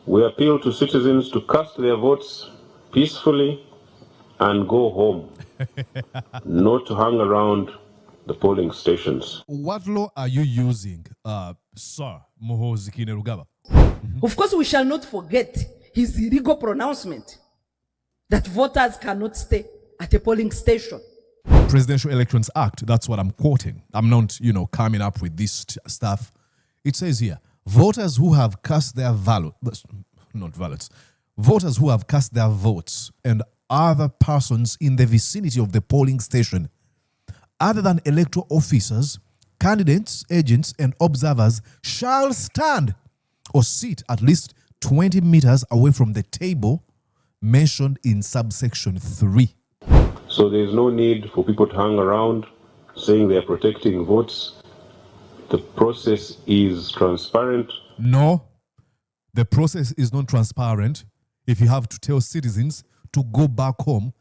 We appeal to citizens to cast their votes peacefully and go home, not to hang around the polling stations. What law are you using, Sir Muhoozi Kainerugaba? Of course, we shall not forget his illegal pronouncement that voters cannot stay at a polling station. Presidential Elections Act, that's what I'm quoting. I'm not, coming up with this stuff. It says here, voters who have cast their voters who have cast their votes and other persons in the vicinity of the polling station, other than electoral officers, candidates, agents, and observers shall stand or sit at least 20 meters away from the table mentioned in subsection 3. So there is no need for people to hang around saying they are protecting votes. The process is transparent. No, the process is not transparent if you have to tell citizens to go back home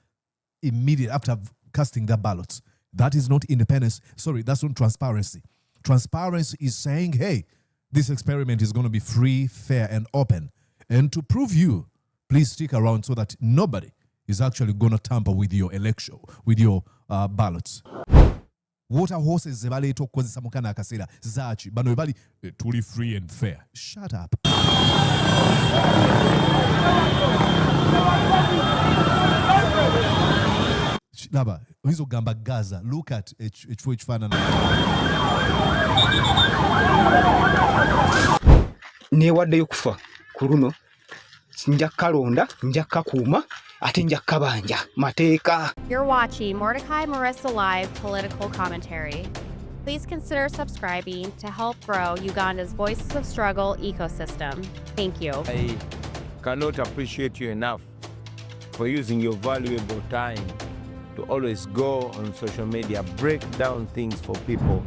immediately after casting their ballots. That is not independence. Sorry, that's not transparency. Transparency is saying, hey, this experiment is going to be free, fair, and open. And to prove you, please stick around so that nobody is actually going to tamper with your election, with your ballots. Water horses zebaleeta okukozesa mu kana akaseera zaaki bano bali tuli free and fair. Shut up. Laba oyinza okugamba Gaza, look at ekifo ekifaanana. Neewaddeyo kufa ku luno nja kalonda nja kakuuma ate nja kabanja mateeka. You're watching Mordecai Marissa Live political commentary. Please consider subscribing to help grow Uganda's Voices of Struggle ecosystem. Thank you. I cannot appreciate you enough for using your valuable time to always go on social media, break down things for people.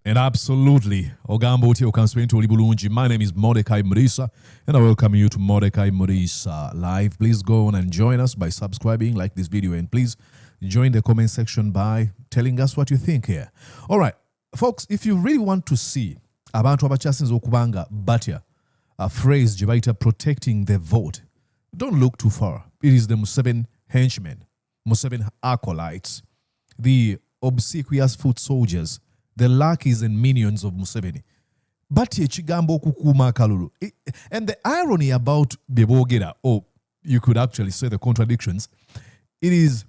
And absolutely, Ogambo Tio Kanswento Libulunji. My name is Mordecai Marissa, and I welcome you to Mordecai Marissa Live. Please go on and join us by subscribing, like this video, and please join the comment section by telling us what you think here. All right, folks, if you really want to see abantu abachasinza okubanga batya a phrase jibaita protecting the vote, don't look too far. It is the Museveni henchmen, Museveni acolytes, the obsequious foot soldiers, the lackeys and minions of Museveni. Batye chigambo kukuma kalulu. And the irony about Bebogera, or you could actually say the contradictions, it is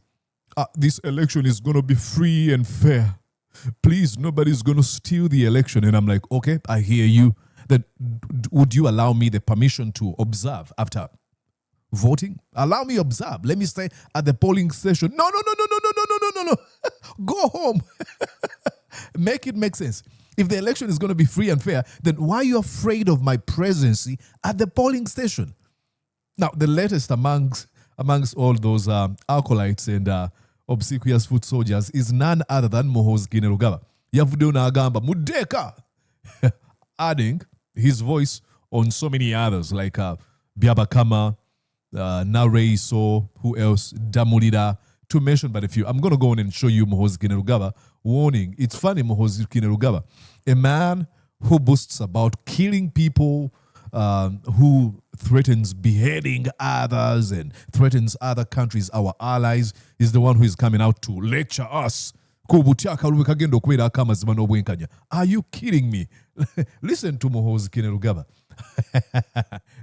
this election is going to be free and fair. Please, nobody's going to steal the election. And I'm like, okay, I hear you. Then would you allow me the permission to observe after voting? Allow me observe. Let me stay at the polling station. No. Go home. Make it make sense. If the election is going to be free and fair, then why are you afraid of my presence at the polling station? Now, the latest amongst all those acolytes and obsequious foot soldiers is none other than Muhoozi Kainerugaba. Yavude agamba mudeka, adding his voice on so many others like Byabakama, Nareiso, who else, Damulida, to mention but a few. I'm going to go on and show you Muhoozi Kainerugaba. Warning, it's funny, Muhoozi Kainerugaba, a man who boasts about killing people, who threatens beheading others and threatens other countries, our allies, is the one who is coming out to lecture us. Are you kidding me? Listen to Muhoozi Kainerugaba.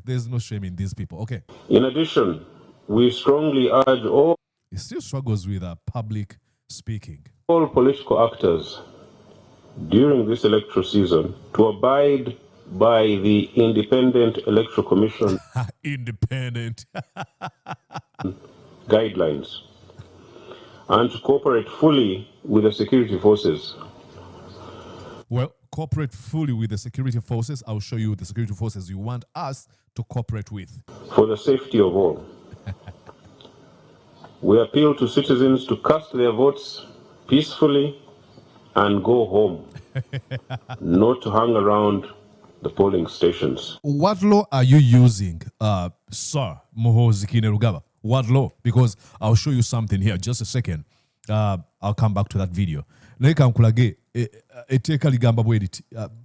There's no shame in these people. Okay. In addition, we strongly urge all He still struggles with public speaking. All political actors during this electoral season to abide by the Independent Electoral Commission independent guidelines and to cooperate fully with the security forces. Well, cooperate fully with the security forces. I'll show you the security forces you want us to cooperate with. For the safety of all. We appeal to citizens to cast their votes peacefully and go home, not to hang around the polling stations. What law are you using, Sir Muhoozi Kainerugaba? What law? Because I'll show you something here. Just a second. I'll come back to that video.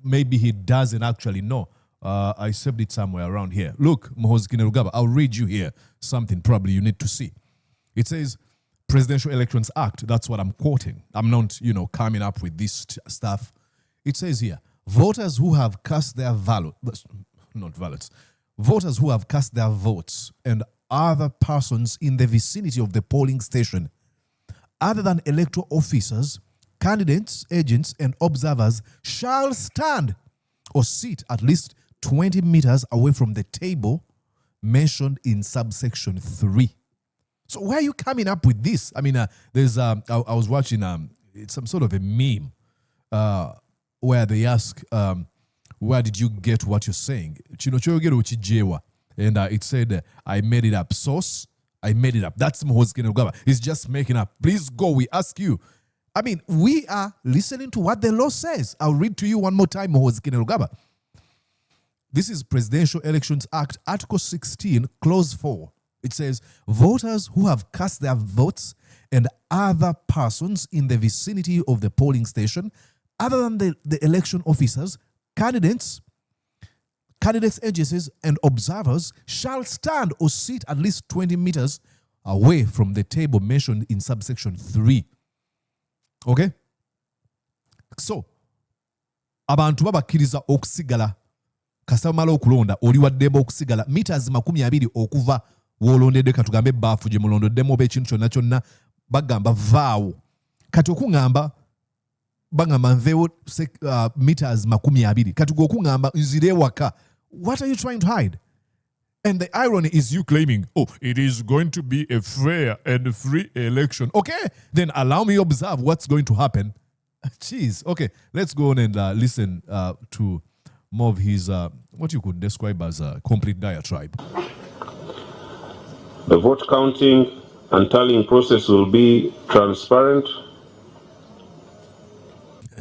Maybe he doesn't actually know. I saved it somewhere around here. Look, Muhoozi Kainerugaba, I'll read you here something probably you need to see. It says, Presidential Elections Act, that's what I'm quoting. I'm not, coming up with this stuff. It says here, voters who have cast their voters who have cast their votes and other persons in the vicinity of the polling station, other than electoral officers, candidates, agents, and observers shall stand or sit at least 20 meters away from the table mentioned in subsection 3. So where are you coming up with this? I mean, there's I was watching it's some sort of a meme where they ask, where did you get what you're saying? And it said, I made it up. Source, I made it up. That's Muhoozi Kainerugaba. He's just making up. Please go. We ask you. I mean, we are listening to what the law says. I'll read to you one more time, Muhoozi Kainerugaba. This is Presidential Elections Act, Article 16, Clause 4. It says, voters who have cast their votes and other persons in the vicinity of the polling station, other than the election officers, candidates, agencies, and observers shall stand or sit at least 20 meters away from the table mentioned in subsection 3. Okay? So, abantu babakkiriza okusigala kasamala okulonda oli waddemba okusigala meters 20 okuva wolondedde katugambe ebbaafu gye mulondoddemu oba ekintu kyonna kyonna bagamba vaawo kati okuŋŋamba bagamba nveewo meters 20 kati gwe okuŋŋamba nzire ewaka. What are you trying to hide? And the irony is you claiming, oh, it is going to be a fair and free election. Okay, then allow me observe what's going to happen. Jeez. Okay, let's go on and listen to more of his, what you could describe as a complete diatribe. The vote counting and tallying process will be transparent.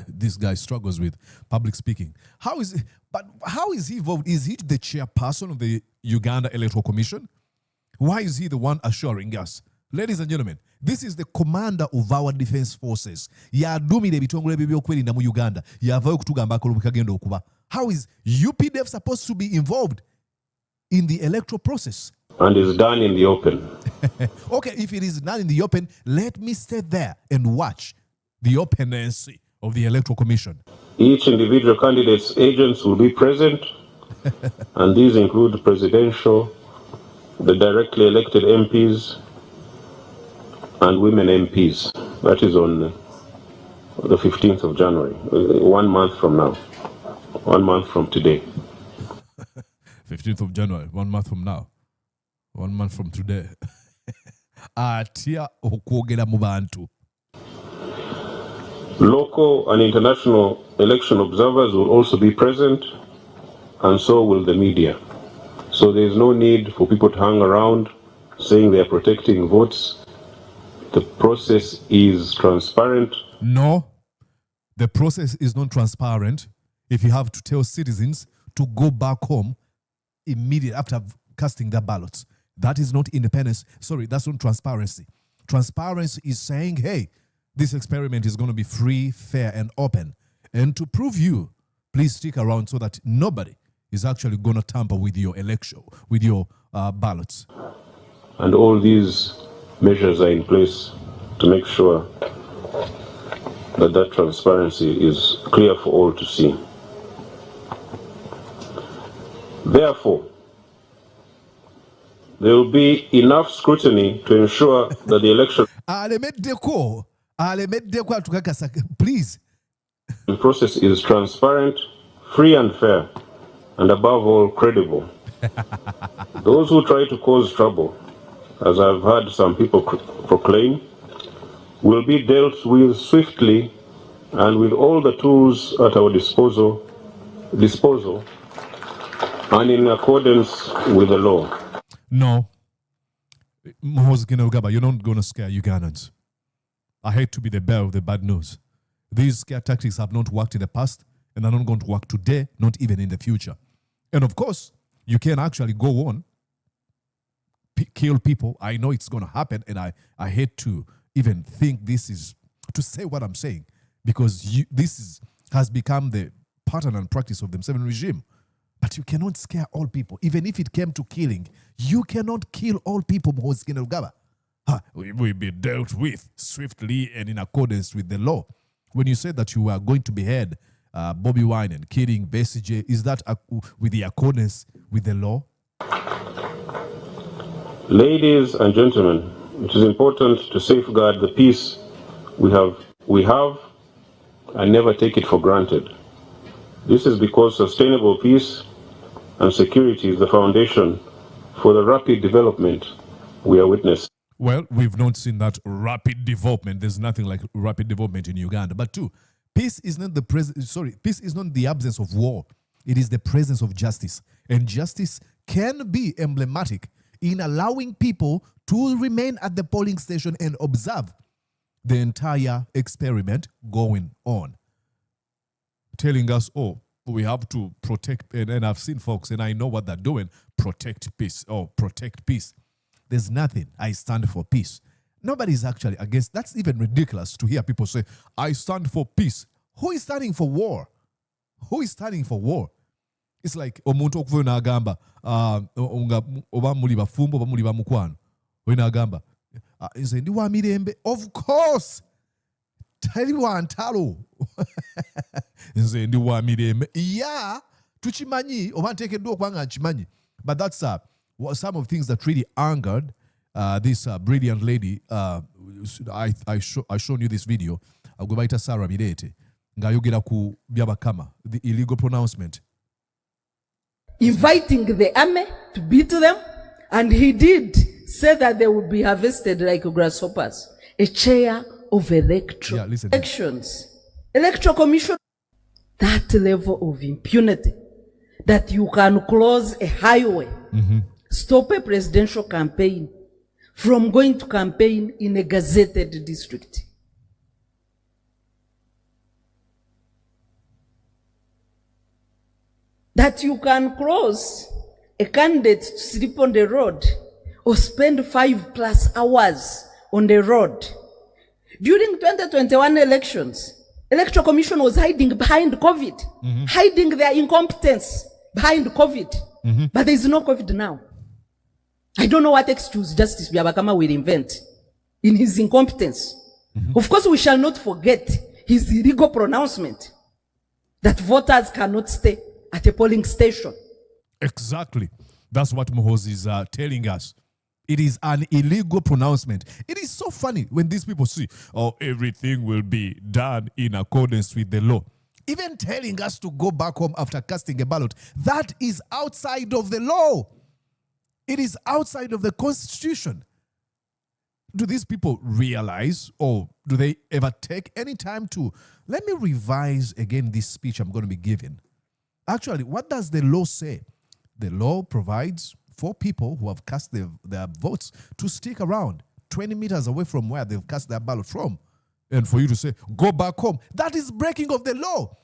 This guy struggles with public speaking. How is he involved? Is he the chairperson of the Uganda Electoral Commission? Why is he the one assuring us? Ladies and gentlemen, this is the commander of our defense forces. Yadumire ebitongole by'ebyokwerinda mu Uganda. Yavaayo kutugamba akalulu kagenda okuba. How is UPDF supposed to be involved in the electoral process? And is done in the open. Okay, if it is done in the open, let me stay there and watch the openness of the Electoral Commission. Each individual candidate's agents will be present, and these include presidential, the directly elected MPs, and women MPs. That is on the 15th of January, 1 month from now, 1 month from today. 15th of January, 1 month from now, 1 month from today. Atia okwogera mu bantu. Local and international election observers will also be present, and so will the media. So there is no need for people to hang around saying they are protecting votes. The process is transparent. No, the process is not transparent if you have to tell citizens to go back home immediately after casting their ballots. That is not independence. Sorry, that's not transparency. Transparency is saying, hey, this experiment is going to be free, fair, and open. And to prove you, please stick around so that nobody is actually going to tamper with your election, with your ballots. And all these measures are in place to make sure that that transparency is clear for all to see. Therefore, there will be enough scrutiny to ensure that the election please. The process is transparent, free and fair, and above all, credible. Those who try to cause trouble, as I've heard some people proclaim, will be dealt with swiftly and with all the tools at our disposal and in accordance with the law. No. Muhoozi Kainerugaba, you're not going to scare Ugandans. I hate to be the bearer of the bad news. These scare tactics have not worked in the past and are not going to work today, not even in the future. And of course, you can actually go on, kill people. I know it's going to happen, and I hate to, even think this is to say what I'm saying, because has become the pattern and practice of the Museveni regime. But you cannot scare all people. Even if it came to killing, you cannot kill all people, Muhoozi Kainerugaba. We will be dealt with swiftly and in accordance with the law. When you said that you are going to behead Bobi Wine and killing Besigye, is that with the accordance with the law? Ladies and gentlemen, it is important to safeguard the peace we have and never take it for granted. This is because sustainable peace and security is the foundation for the rapid development we are witnessing. Well, we've not seen that rapid development. There's nothing like rapid development in Uganda. But two, peace is not peace is not the absence of war. It is the presence of justice. And justice can be emblematic in allowing people to remain at the polling station and observe the entire experiment going on. Telling us, oh, we have to protect, and I've seen folks, and I know what they're doing, protect peace. There's nothing. I stand for peace. Nobody's actually against. That's even ridiculous to hear people say, I stand for peace. Who is standing for war? Who is standing for war? It's like omuntu okuvuna agamba oba muli bafumbo oba muli bamukwano. Wena agamba nze ndi wa mirembe. Of course. Tali wa ntalo. Nze ndi wa mirembe. Yeah, tuchimanyi oba ntekeddwa okubanga nkimanyi. But that's some of the things that really angered this brilliant lady. I shown you this video. Gwe bayita Sarah Mirete ng'ayogera ku byabakama, the illegal pronouncement. Inviting the army to beat them, and he did say that they would be harvested like grasshoppers. A chair of elections. Electoral Commission, that level of impunity, that you can close a highway, stop a presidential campaign from going to campaign in a gazetted district. That you can close a candidate to sleep on the road or spend 5+ hours on the road. During 2021 elections, Electoral Commission was hiding behind COVID, hiding their incompetence behind COVID. But there is no COVID now. I don't know what excuse Justice Byabakama will invent in his incompetence. Of course, we shall not forget his illegal pronouncement that voters cannot stay at a polling station. Exactly. That's what Muhoozi is telling us. It is an illegal pronouncement. It is so funny when these people see, oh, everything will be done in accordance with the law. Even telling us to go back home after casting a ballot, that is outside of the law. It is outside of the Constitution. Do these people realize, or do they ever take any time to, let me revise again this speech I'm going to be giving. Actually, what does the law say? The law provides for people who have cast their votes to stick around 20 meters away from where they've cast their ballot from. And for you to say, go back home, that is breaking of the law.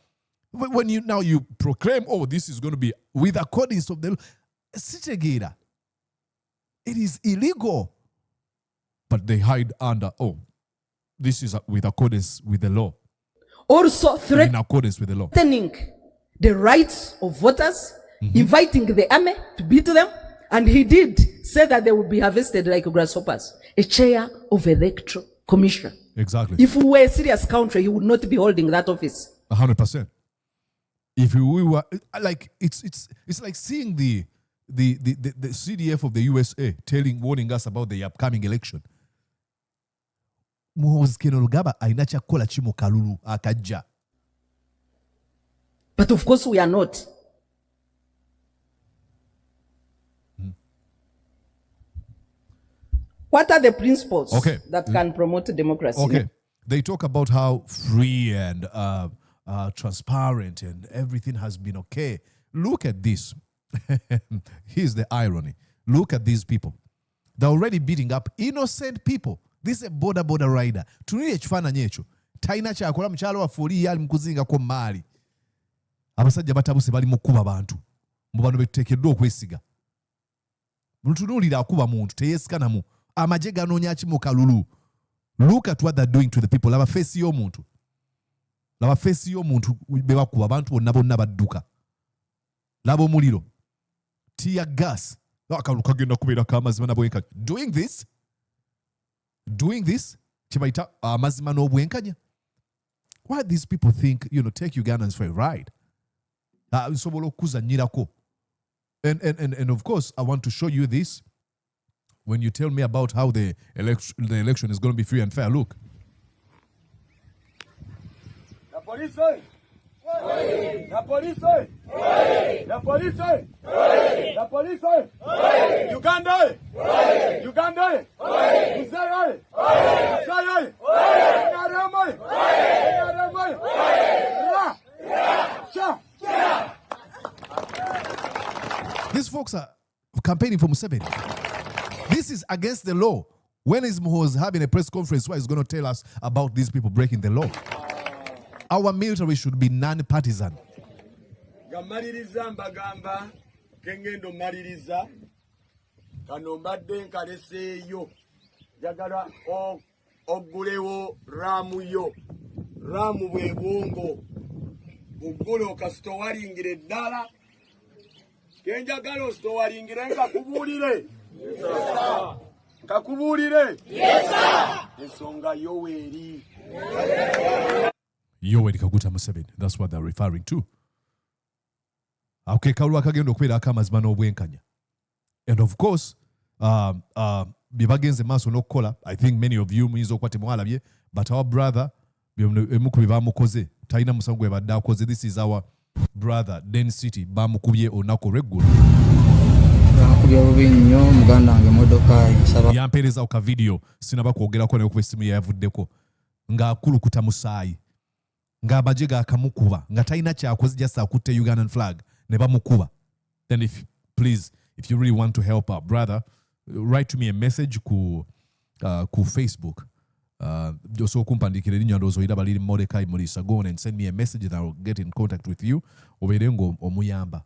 When you proclaim, oh, this is going to be with accordance of the law, it is illegal. But they hide under, oh, this is with accordance with the law. Also in accordance with the law. Threatening the rights of voters, inviting the army to beat them, and he did say that they would be harvested like grasshoppers. A chair of Electoral Commission. Exactly. If we were a serious country, he would not be holding that office. 100%. If we were like, it's like seeing the CDF of the USA warning us about the upcoming election. Muhoozi Kainerugaba aina chakola chimo kalulu akajja. But of course we are not. What are the principles that can promote democracy? Okay. They talk about how free and transparent and everything has been okay. Look at this. Here's the irony. Look at these people. They're already beating up innocent people. This is a border rider. Tunile ekifaananyi ekyo. Taina kyakola mukyalo waffe oli yali mukuzingako maali. Abasajja batabuse bali mu kuba bantu. Mu bano betuteekeddwa okwesiga. Mutunuulira akuba muntu teyeesikanamu. Amagye ganoonya ki mu kalulu. Look at what they're doing to the people. Laba face yo muntu. Laba face yo muntu bebakuba abantu bonna bonna badduka. Laba omuliro. Tear gas. Kagenda kubeera k'amazima n'obwenkanya. Doing this, kibayita amazima n'obwenkanya. Why these people think, take Ugandans for a ride? Nsobola okuzannyirako. And of course, I want to show you this when you tell me about how the election is going to be free and fair. Look. La police! La police! La police! La police! Uganda! Uganda! Museveni! Museveni! Naramai! Naramai! Ra! Cha! These folks are campaigning for Museveni. This is against the law. When is Muhoozi having a press conference where he's going to tell us about these people breaking the law? Our military should be non-partisan. Gamaliriza mbagamba kengendo maliriza kano mbadde nkaleseeyo jagala ogulewo ramu bwe bwongo ogule okasitowalingire eddala kenjagala ositowalingire kakubuulire ensonga Yoweri Kaguta Museveni. That's what they're referring to. Okay, kalwa kagenda okubeera akamazima n'obwenkanya. And of course, bye bagenze maaso n'okukola, I think many of you muyinza okuba temwalabye, but our brother, emu ku bye baamukoze, talina musango gwe badde akoze. This is our brother, Den City, baamukubye olunaku olw'eggulu. Yampeereza ku kavidiyo, sinaba kwogerako naye kuba essimu yavuddeko, ng'akulukuta musaayi. Nga amagye gaakamukuba nga talina kyakoze just akutte Ugandan flag ne bamukuba. Then if you really want to help our brother, write to me a message ku Facebook. Just okumpandiikira erinnya ndowooza oyita baliri Mordecai Murisa. Go on and send me a message and I will get in contact with you. Obeere ng'omuyamba.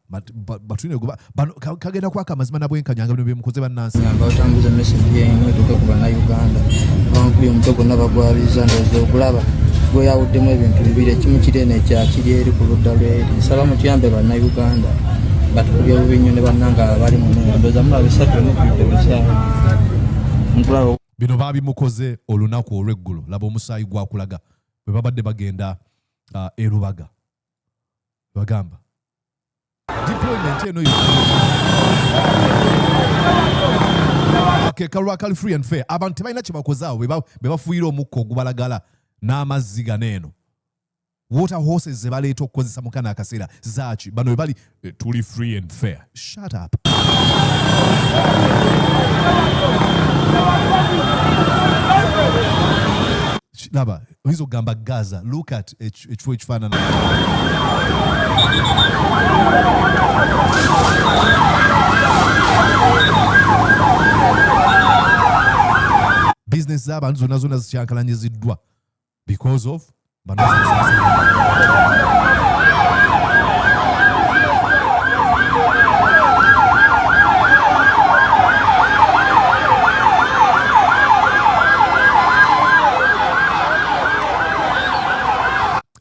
Kagenda kwaka amazima n'abwenkanya nga bino bye mukoze bannansi. Otambuza message y'eno etuuke ku bannayuganda. Bankubye omutwe gonna bagwabiza ndowooza okulaba gwe yawuddemu ebintu bibiri, ekimu kiri eno ekyakiri eri ku ludda lw'eri. Nsaba mutuyambe bannayuganda batukubye bubi nnyo ne bannanga abali mu ndowooza mulaba bisatu n'ebidde bisaawe. Bino baabimukoze olunaku olw'eggulu. Laba omusaayi gwakulaga bwe babadde bagenda erubaga. Bagamba deployment eno kalwa kali free and fair. Abantu tebalina kye bakozaawo be bafuuyira omukka ogubalagala n'amazzi ganeeno. Water horses ze baleeta okukozesa mu kana akaseera zaaki. Bano bali tuli free and fair. Shut up. Laba hizo gamba Gaza. Look at ekifo ekifaanana. Business z'abantu zonna zikyankalanyiziddwa because of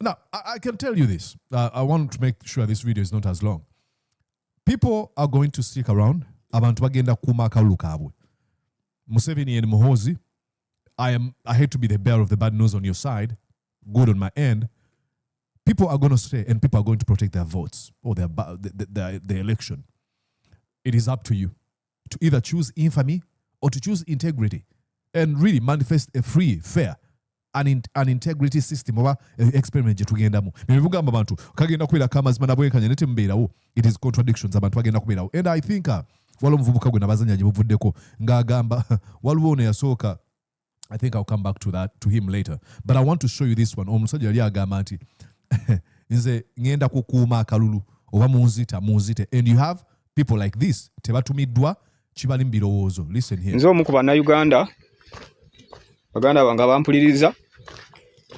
Now, I can tell you this. I want to make sure this video is not as long. People are going to stick around. Abantu bagenda kuuma akalulu kaabwe. Museveni and Muhoozi, I hate to be the bearer of the bad news on your side, good on my end. People are going to stay and people are going to protect their votes or the election. It is up to you to either choose infamy or to choose integrity and really manifest a free, fair, an integrity system oba experiment gye tugendamu. Bivugamba abantu kagenda kubeera kamazima nabwenkanya nete mbeerawo. It is contradictions abantu bagenda kubeerawo. And I think waliwo omuvubuka gwe nabazanya gye buvuddeko ng'agamba waliwo ono yasooka. I think I'll come back to him later. But I want to show you this one. Omusajja yali agamba nti nze ngenda kukuuma akalulu oba munzite. And you have people like this tebatumiddwa kibali mu birowoozo. Listen here. Nze omu ku bannayuganda baganda bange bampuliriza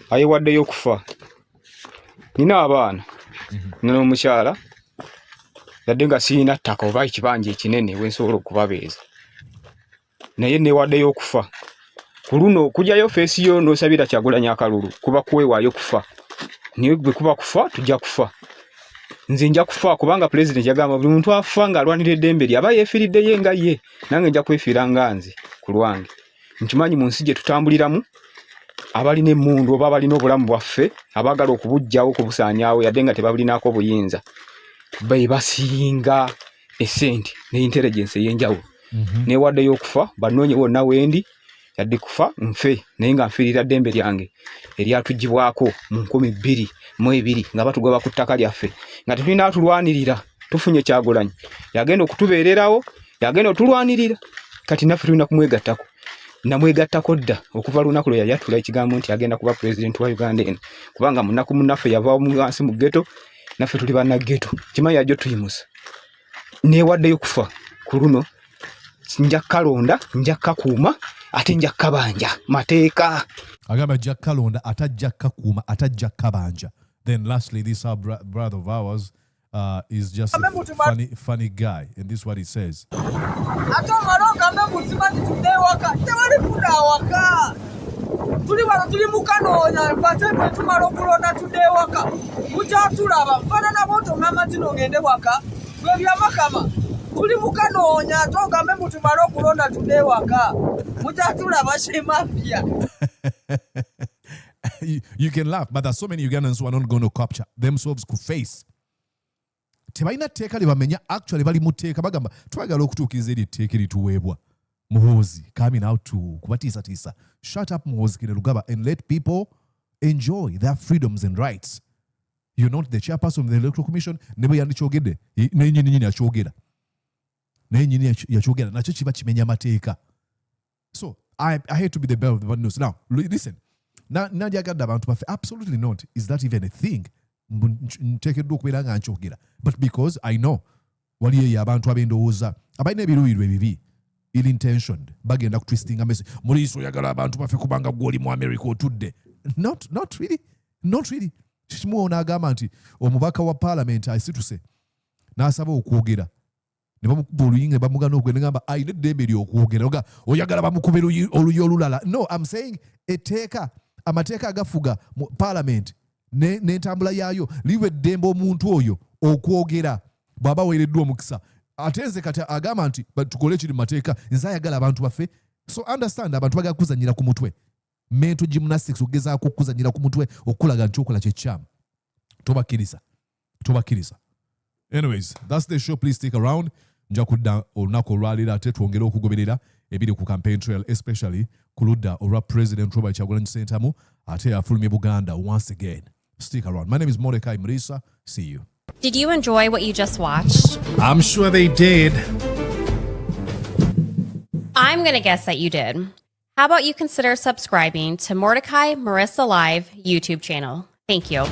ayewaddeyo okufa. Nina abaana n'omukyala yadde nga sirina ttaka oba ekibanja ekinene we nsobola okubabeeza naye neewaddeyo okufa Kuruno kujayo face yo no sabira Kyagulanyi akalulu kuba kuwewaayo kufa. Niwe bwe kuba kufa tujja kufa. Nze nja kufa kubanga president yagamba buli muntu afa nga alwanira eddembe lye aba yeefiridde ye nga ye nange nja kwefiira nga nze ku lwange. Nkimanyi mu nsi gye tutambuliramu abalina emmundu oba abalina obulamu bwaffe abaagala okubujjawo kubusaanyaawo yadde nga tebabulinaako obuyinza be basinga essente ne intelligence ey'enjawulo. Neewaddeyo okufa banoonye wonna wendi yadde kufa nfe naye nga nfiirira ddembe lyange eryatugibwako mu 2022 nga batugoba ku ttaka lyaffe nga tetulina atulwanirira tufunye Kyagulanyi yagenda okutubeererawo yagenda otulwanirira kati naffe tulina kumwegattako namwegattako dda okuva lunaku lwe yali atula ekigambo nti agenda kuba president wa Uganda eno kubanga munaku munnaffe yavaawo wansi mu ghetto naffe tuli banna ghetto kimanyi yajjo tuyimusa neewaddeyo kufa ku luno nja kalonda nja kakuuma ate nja kabanja mateeka agamba ajja kalonda atajja kakuuma atajja kabanja. Then lastly, this our brother of ours is just a funny guy, and this is what he says. Tuli mukanoonya togambe mutumala okulonda tudde waka mutatulaba shemafia. You can laugh, but there's so many Ugandans who are not going to capture themselves ku face. Tebalina tteeka lye bamenya actually bali mu tteeka bagamba twagala okutuukiriza eri etteeka erituweebwa. Muhoozi coming out to kubatiisatiisa. Shut up Muhoozi Kainerugaba and let people enjoy their freedoms and rights. You're not the chairperson of the Electoral Commission. Nebo yandikyogedde n'ennyini yakyogera. N'ennyini yakyogera nakyo kiba kimenya mateeka. So I hate to be the bearer of the bad news. Now listen. Nandiyagadde abantu baffe absolutely not. Is that even a thing? Nteekeddwa okubeera nga nkyogera. But because I know waliyo eyo abantu ab'endowooza abalina ebiruubirirwa ebibi ill intentioned bagenda ku twistinga message muliiso oyagala abantu baffe kubanga gw'oli mu America otudde. Not really. Kimu n'agamba nti omubaka wa parliament asituse n'asaba okwogera ne bamukuba oluyinga bamugana okwogera n'agamba ayina eddembe ly'okwogera oyagala bamukube oluyi olulala. No, I'm saying etteeka amateeka agafuga mu parliament n'entambula yaayo liwe eddembe omuntu oyo okwogera bw'aba weereddwa omukisa. Ate nze kati agamba nti tukole ekiri mu mateeka nze ayagala abantu baffe. So understand abantu bagala kuzannyira ku mutwe. Mental gymnastics ogezaako okuzannyira ku mutwe okulaga nti okola kyekyamu. Tobakkiriza. Anyways, that's the show. Please stick around. Nja kudda olunaku olwaleero ate twongere okugoberera ebiri ku campaign trail, especially ku ludda olwa President Robert Kyagulanyi Ssentamu ate afulumye Buganda once again. Stick around. My name is Mordecai Murisa. See you. Did you enjoy what you just watched? I'm sure they did. I'm going to guess that you did. How about you consider subscribing to Mordecai Marissa Live YouTube channel? Thank you.